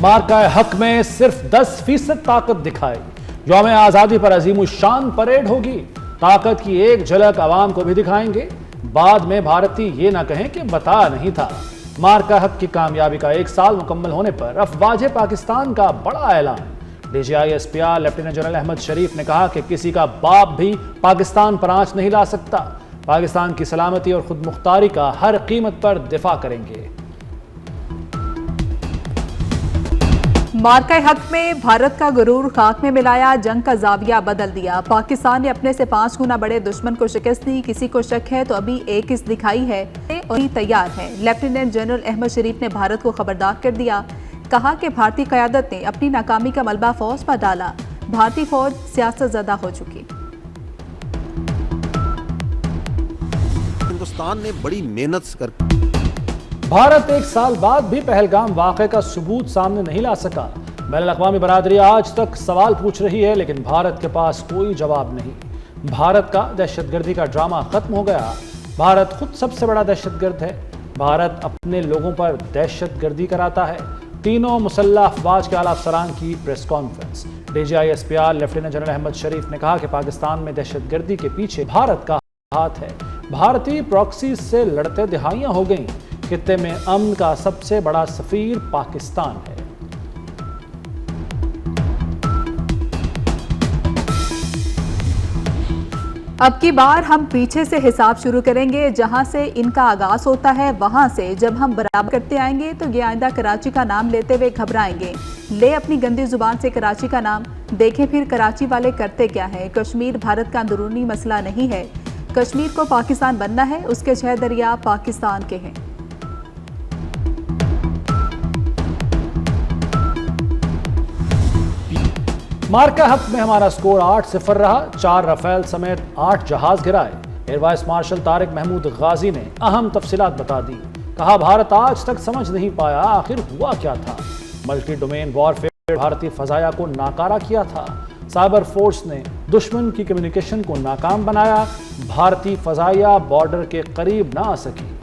मार्का हक में सिर्फ 10% ताकत दिखाई। यौम आजादी पर अजीमुशान परेड होगी। ताकत की एक झलक आवाम को भी दिखाएंगे। बाद में भारतीय ये ना कहें कि बता नहीं था। मार्का हक की कामयाबी का 1 साल मुकम्मल होने पर अफवाज पाकिस्तान का बड़ा ऐलान। DGI-SPR lieutenant general Ahmed Sharif ने कहा कि किसी का बाप भी पाकिस्तान पर आंच नहीं ला सकता। पाकिस्तान की सलामती और खुद मुख्तारी का हर कीमत पर दिफा करेंगे। मार्का हक में भारत का गुरूर खाक में मिलाया, जंग का जाविया बदल दिया। पाकिस्तान ने अपने से 5 गुना बड़े दुश्मन को शिकस्त दी। किसी को शक है तो अभी एक इस दिखाई है और तैयार है। लेफ्टिनेंट जनरल अहमद शरीफ ने भारत को खबरदार कर दिया। कहा कि भारतीय क़यादत ने अपनी नाकामी का मलबा फौज पर डाला। भारतीय फौज सियासत ज़दा हो चुकी। हिंदुस्तान ने बड़ी मेहनत कर भारत 1 साल बाद भी पहलगाम वाक़े का सबूत सामने नहीं ला सका। बैनुल-अक़वामी बरादरी आज तक सवाल पूछ रही है, लेकिन भारत के पास कोई जवाब नहीं। भारत का दहशतगर्दी का ड्रामा खत्म हो गया। भारत खुद सबसे बड़ा दहशतगर्द है। भारत अपने लोगों पर दहशतगर्दी कराता है। तीनों मुसल्लह अफवाज के आला अफसरान की press conference. DGI-SPR lieutenant general Ahmed Sharif ने कहा कि पाकिस्तान में दहशतगर्दी के पीछे भारत का हाथ है। भारतीय प्रॉक्सी से लड़ते दिहाइयां हो गई। खित्ते में अमन का सबसे बड़ा सफीर पाकिस्तान है। अब की बार हम पीछे से हिसाब शुरू करेंगे। जहां से इनका आगाज होता है वहां से जब हम बराबर करते आएंगे तो ये आइंदा कराची का नाम लेते हुए घबराएंगे। ले अपनी गंदी जुबान से कराची का नाम, देखें फिर कराची वाले करते क्या है। कश्मीर भारत का अंदरूनी मसला नहीं है। कश्मीर को पाकिस्तान बनना है। उसके 6 दरिया पाकिस्तान के हैं। मार्का हक में हमारा स्कोर 8-0 रहा। 4 रफेल समेत 8 जहाज गिराए। Air vice marshal Tariq Mahmood Ghazi ने अहम तफसीलात बता दी। कहा भारत आज तक समझ नहीं पाया आखिर हुआ क्या था। मल्टी डोमेन वॉरफेयर भारतीय फजाया को नाकारा किया था। साइबर फोर्स ने दुश्मन की कम्युनिकेशन को नाकाम बनाया। भारतीय फजाया बॉर्डर के करीब ना आ सकी।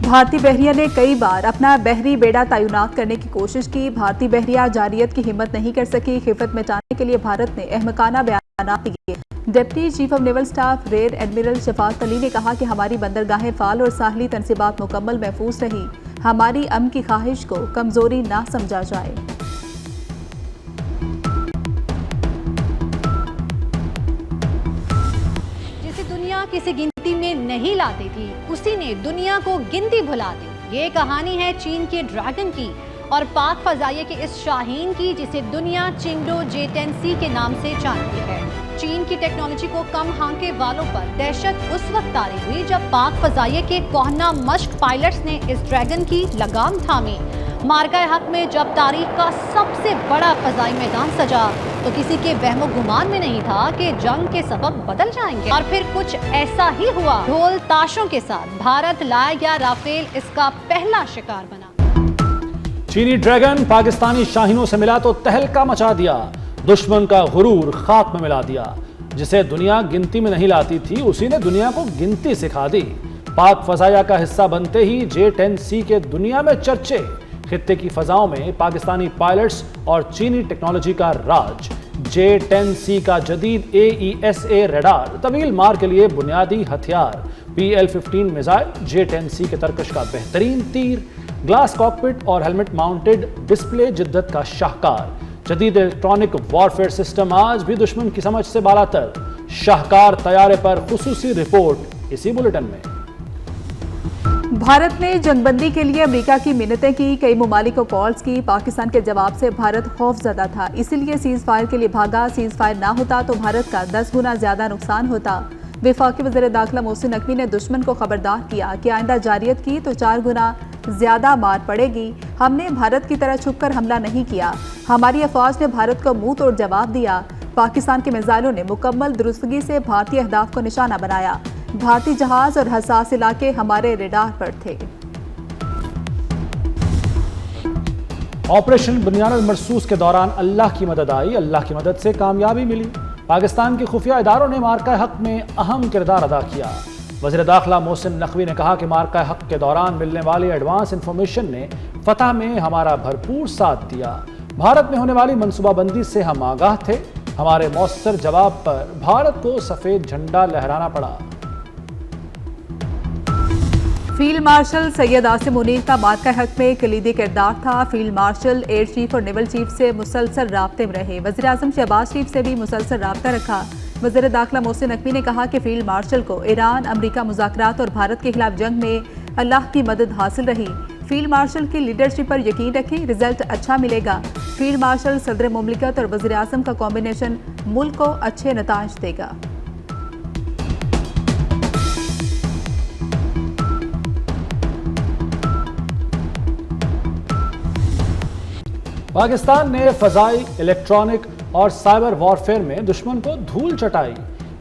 भारतीय बहरिया ने कई बार अपना बहरी बेड़ा तैनात करने की कोशिश की। भारतीय बहरिया जारियत की हिम्मत नहीं कर सकी। खिफत मिटाने के लिए भारत ने अहमकाना बयान दिए। Deputy chief of naval staff rear admiral Shafat Ali ने कहा कि हमारी बंदरगाहें फाल और साहली तनसीबात मुकम्मल महफूज रही। हमारी अमन की ख्वाहिश को कमजोरी ना समझा जाए। किसी गिनती में नहीं लाती थी, उसी ने दुनिया को गिनती भुला दी। ये कहानी है चीन के ड्रैगन की और पाक फजाइये के इस शाहीन की, जिसे दुनिया चिंगडो J-10C के नाम से जानती है। चीन की टेक्नोलॉजी को कम हांके वालों पर दहशत उस वक्त तारी हुई जब पाक फजाइये के कोहना मश्क पायलट्स ने इस ड्रैगन की लगाम थामी। मार्का हक में जब तारीख का सबसे बड़ा फजाई मैदान सजा तो किसी के वहमो गुमान में नहीं था कि जंग के सबब बदल जाएंगे। और फिर कुछ ऐसा ही हुआ। ढोल ताशों के साथ भारत लाया गया राफेल इसका पहला शिकार बना। चीनी ड्रैगन पाकिस्तानी शाहीनों से मिला तो तहलका मचा दिया। दुश्मन का गुरूर खाक में मिला दिया। जिसे दुनिया गिनती में नहीं लाती थी, उसी ने दुनिया को गिनती सिखा दी। पाक फजाया का हिस्सा बनते ही J-10C के दुनिया में चर्चे। खित्ते की फजाओं में पाकिस्तानी पायलट्स और चीनी टेक्नोलॉजी का राज। J-10C का जदीद AESA रडार, तवील मार के लिए बुनियादी हथियार, PL-15 मिसाइल, J-10C के तरकश का बेहतरीन तीर, ग्लास कॉकपिट और हेलमेट माउंटेड डिस्प्ले जिद्दत का शाहकार। जदीद इलेक्ट्रॉनिक वॉरफेयर सिस्टम आज भी दुश्मन की समझ से बालातर। शाहकार तैयारे पर खुसूसी रिपोर्ट इसी बुलेटिन में। भारत ने जंगबंदी के लिए अमेरिका की मिन्नतें की। कई मुमालिक को कॉल्स की। पाकिस्तान के जवाब से भारत खौफजदा था, इसीलिए सीज फायर के लिए भागा। सीज फायर ना होता तो भारत का 10 गुना ज्यादा नुकसान होता। वफाकी वज़ीर दाखिला मोहसिन नकवी ने दुश्मन को खबरदार किया कि आइंदा जारियत की तो 4 गुना ज्यादा मार पड़ेगी। हमने भारत की तरह छुपकर हमला नहीं किया। हमारी अफवाज ने भारत को मुंह तोड़ जवाब दिया। पाकिस्तान के मिसाइलों ने मुकम्मल दुरुस्तगी से भारतीय अहदाफ को निशाना बनाया। भारतीय जहाज और हसास इलाके हमारे रेडार पर थे। ऑपरेशन बुनियानुल मरसूस के दौरान अल्लाह की मदद आई। अल्लाह की मदद से कामयाबी मिली। पाकिस्तान के खुफिया इदारों ने मार्का हक में अहम किरदार अदा किया। वज़ीर दाखिला मोहसिन नकवी ने कहा कि मार्का हक के दौरान मिलने वाली एडवांस इंफॉर्मेशन ने फतह में हमारा भरपूर साथ दिया। भारत में होने वाली मनसूबाबंदी से हम आगाह थे। हमारे मौसर जवाब पर भारत को सफेद झंडा लहराना पड़ा। फील्ड मार्शल सैयद आसिम मुनीर का मार्का हक में कलीदी किरदार था। फील्ड मार्शल एयर चीफ और नेवल चीफ से मुसलसल राब्ते में रहे। वज़ीर आज़म शहबाज शरीफ से भी मुसलसल राब्ता रखा। वज़ीर दाखिला मोहसिन नकवी ने कहा कि फील्ड मार्शल को ईरान अमरीका मुज़ाकरात और भारत के खिलाफ जंग में अल्लाह की मदद हासिल रही। फील्ड मार्शल की लीडरशिप पर यकीन रखें, रिजल्ट अच्छा मिलेगा। फील्ड मार्शल सदर मुमलिकत और वज़ीर आज़म का कॉम्बिनेशन मुल्क को अच्छे नताइज देगा। पाकिस्तान ने फजाई, इलेक्ट्रॉनिक और साइबर वॉरफेयर में दुश्मन को धूल चटाई।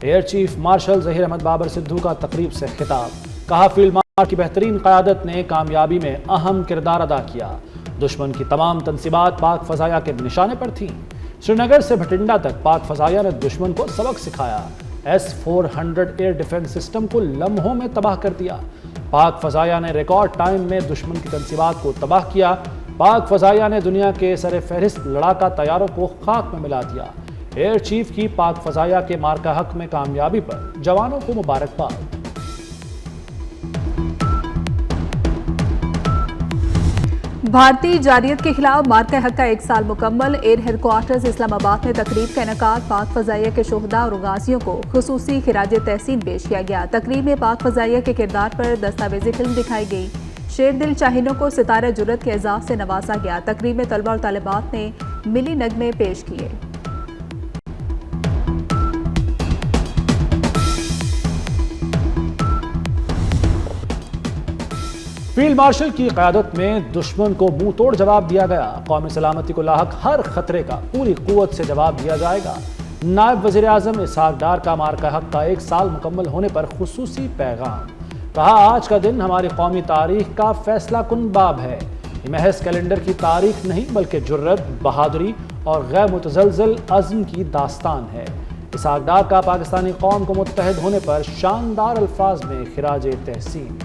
Air chief marshal Zaheer Ahmed Babar Sidhu का तकरीब से खिताब। कहा फील्ड मार्शल की बेहतरीन क़यादत ने कामयाबी में अहम किरदार अदा किया। दुश्मन की तमाम तनसीबात पाक फ़ज़ाया के निशाने पर थीं। श्रीनगर से भटिंडा तक पाक फ़ज़ाया ने दुश्मन को सबक सिखाया। S-400 एयर डिफेंस सिस्टम को लम्हों में तबाह कर दिया। पाक फ़ज़ाया ने रिकॉर्ड टाइम में दुश्मन की तनसीबात को तबाह किया। पाक फ़ज़ाया ने दुनिया के सर फहरिस्त लड़ाका तैयारों को खाक में मिला दिया। एयर चीफ की पाक फ़ज़ाया के मार्का हक में कामयाबी पर जवानों को मुबारकबाद। भारतीय जारियत के खिलाफ मार्का हक का 1 साल मुकम्मल। एयर हेडक्वार्टर्स इस्लामाबाद में तकरीब का इनेकाद। पाक फ़ज़ाइया के शोहदा और गाजियों को खुसूसी खिराज तहसीन पेश किया गया। तकरीब में पाक फ़ज़ाइया के किरदार पर दस्तावेजी फिल्म दिखाई गई। शेर दिल शाहीनों को सितारा जुर्रत के एजाज़ से नवाजा गया। तकरीब में तलबा और तालिबात ने मिली नगमे पेश किए। फील्ड मार्शल की क़यादत में दुश्मन को मुंह तोड़ जवाब दिया गया। कौमी सलामती को लाहक हर खतरे का पूरी कुव्वत से जवाब दिया जाएगा। नायब वज़ीर आज़म इसहाक डार का मार्का हक का 1 साल मुकम्मल होने पर खुसूसी पैगाम। कहा आज का दिन हमारी कौमी तारीख का फैसला कुन बाब है। ये महज कैलेंडर की तारीख नहीं बल्कि जुर्रत, बहादुरी और गैर मुतज़लज़ल अज़्म की दास्तान है। इसहाक डार का पाकिस्तानी कौम को मुत्तहद होने पर शानदार अल्फाज में खिराज तहसीन।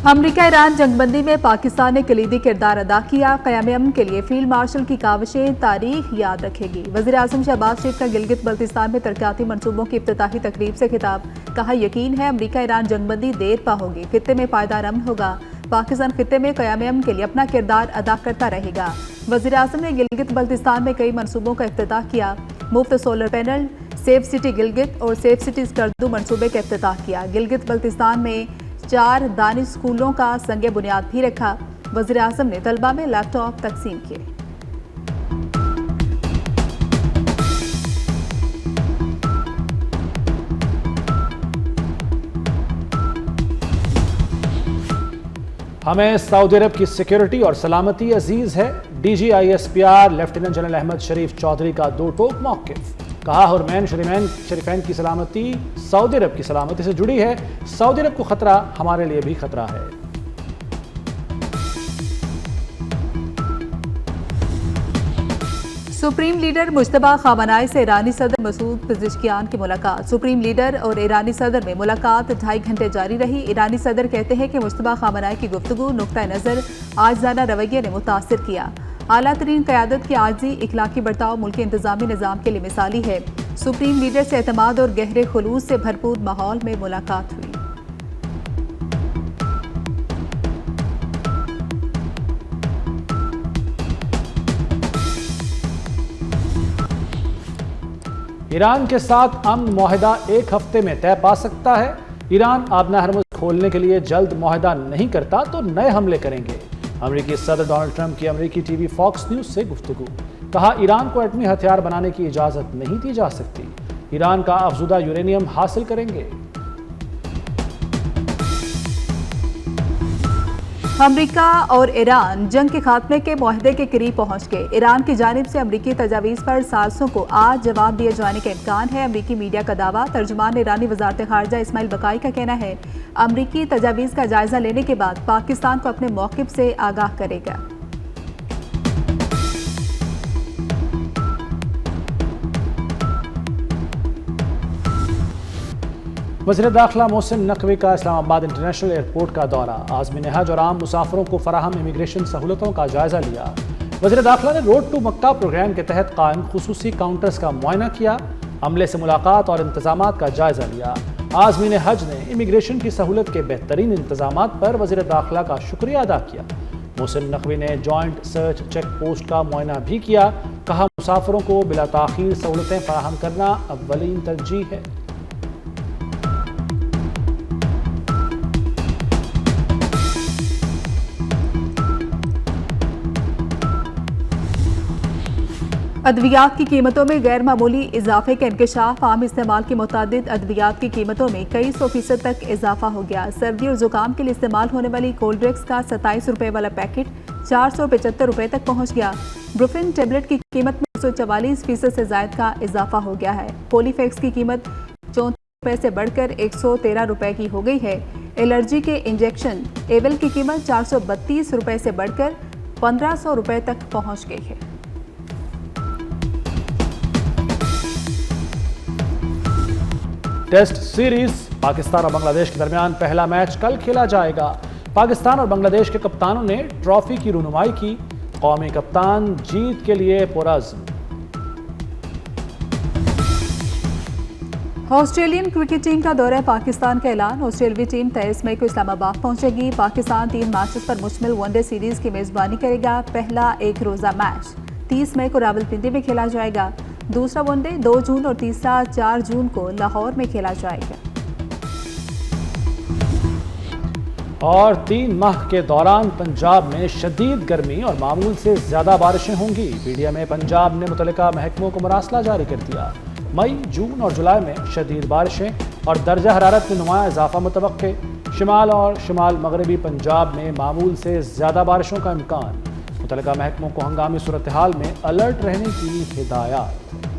अमरीका ईरान जंगबंदी में पाकिस्तान ने कलीदी किरदार अदा किया। क़याम अमन के लिए फील्ड मार्शल की काविशें तारीख याद रखेगी। वज़ीर आज़म शहबाज शरीफ का गिलगित बल्तिस्तान में तरक्याती मनसूबों की इफ्तिताही तकरीब से खिताब। कहा यकीन है अमरीका ईरान जंगबंदी देर पा होगी, खित्ते में पायदार अमन होगा। पाकिस्तान खित्ते में क़याम अमन के लिए अपना किरदार अदा करता रहेगा। वज़ीर आज़म ने गिलगित बल्तिस्तान में कई मनसूबों का इफ्तिताह किया। मुफ्त solar panel, safe city Gilgit और सेफ सिटी स्कर्दू मनसूबे का इफ्तिताह किया। गिलगित बल्तिस्तान में 4 दानिश स्कूलों का संग बुनियाद भी रखा। वज़ीर आज़म ने तलबा में लैपटॉप तकसीम किए। हमें सऊदी अरब की सिक्योरिटी और सलामती अजीज है। DGISPR लेफ्टिनेंट जनरल अहमद शरीफ चौधरी का दो टोक मौक़िफ़। कहा हुरमैन शरीफैन की सलामती सऊदी अरब की सलामती से जुड़ी है। सऊदी अरब को खतरा हमारे लिए भी खतरा है। सुप्रीम लीडर मुश्तबा खामनाई से ईरानी सदर मसूद पेज़ेश्कियान की मुलाकात। सुप्रीम लीडर और ईरानी सदर में मुलाकात 2.5 घंटे जारी रही। ईरानी सदर कहते हैं कि मुश्तबा खामनाई की गुफ्तगू नुक्ता नज़र आजिज़ाना रवैये ने मुतासिर किया। आला तरीन क़यादत की आजी इखलाकी बर्ताव मुल्क के इंतज़ामी निज़ाम के लिए मिसाली है। सुप्रीम लीडर से एतमाद और गहरे खुलूस से भरपूर माहौल में मुलाकात हुई। ईरान के साथ अमन मुआहदा 1 हफ्ते में तय पा सकता है। ईरान आबना हरमुज़ खोलने के लिए जल्द मुआहदा नहीं करता तो नए हमले करेंगे। अमेरिकी सदर डोनाल्ड ट्रंप की अमेरिकी टीवी फॉक्स न्यूज़ से गुफ्तगू। कहा ईरान को एटमी हथियार बनाने की इजाज़त नहीं दी जा सकती। ईरान का अफजुदा यूरेनियम हासिल करेंगे। अमरीका और ईरान जंग के खात्मे के मुआहदे के करीब पहुंच गए। ईरान की जानिब से अमरीकी तजावीज़ पर सालसों को आज जवाब दिए जाने का इम्कान है। अमरीकी मीडिया का दावा। तर्जुमान ईरानी वज़ारत ख़ारजा इस्माइल बकाई का कहना है अमरीकी तजावीज़ का जायज़ा लेने के बाद पाकिस्तान को अपने मौक़िफ़ से आगाह करेगा। वज़ीर दाखिला मोहसिन नकवी का इस्लामाबाद इंटरनेशनल एयरपोर्ट का दौरा। आज़मीन हज और आम मुसाफिरों को फराहम इमिग्रेशन सहूलतों का जायज़ा लिया। वज़ीर दाखिला ने रोड टू मक्का प्रोग्राम के तहत कायम खुसूसी काउंटर्स का मुआयना किया। अमले से मुलाकात और इंतजामात का जायज़ा लिया। आज़मीन हज ने इमिग्रेशन की सहूलत के बेहतरीन इंतजामात पर वज़ीर दाखिला का शुक्रिया अदा किया। मोहसिन नकवी ने जॉइंट सर्च चेक पोस्ट का मुआयना भी किया। कहा, मुसाफिरों को बिला ताख़ीर सहूलतें फराहम करना अव्वलीन तरजीह है। अद्वियात की कीमतों में गैर मामूली इजाफे का इंकशाफ। आम इस्तेमाल की मुतादिद अद्वियात की कीमतों में कई 100% तक इजाफा हो गया। सर्दी और जुकाम के लिए इस्तेमाल होने वाली कोल्ड ड्रिंक्स का 27 रुपये वाला पैकेट 475 रुपये तक पहुंच गया। ब्रुफिन टेबलेट की कीमत में 144% से जायद का इजाफा हो गया है। पोलीफेक्स की कीमत 34 रुपये से बढ़कर 113 रुपये की हो गई है। एलर्जी के इंजेक्शन एवल की कीमत 432 रुपये से बढ़कर 1500 रुपये तक पहुँच गई है। टेस्ट सीरीज पाकिस्तान और बांग्लादेश के दरमियान पहला मैच कल खेला जाएगा। पाकिस्तान और बांग्लादेश के कप्तानों ने ट्रॉफी की रुनुमाई की। कौमी कप्तान जीत के लिए पुरअज़्म। ऑस्ट्रेलियन क्रिकेट टीम का दौरा पाकिस्तान का ऐलान। ऑस्ट्रेलियाई टीम 23 मई को इस्लामाबाद पहुंचेगी। पाकिस्तान 3 मैचेस पर मुश्तमिल वनडे सीरीज की मेजबानी करेगा। पहला एक रोजा मैच 30 मई को रावलपिंडी में खेला जाएगा। दूसरा वनडे 2 जून और तीसरा 4 जून को लाहौर में खेला जाएगा। और 3 माह के दौरान पंजाब में शदीद गर्मी और मामूल से ज्यादा बारिशें होंगी। पीडीएम में पंजाब ने मुतल्लिका महकमों को मरासला जारी कर दिया। मई, जून और जुलाई में शदीद बारिशें और दर्जा हरारत में नुमाया इजाफा मुतवक्के। शिमाल और शिमाल मगरबी पंजाब में मामूल से ज्यादा बारिशों का इम्कान। मुतल्लिका महकमों को हंगामी सूरत हाल में अलर्ट रहने की हिदायत।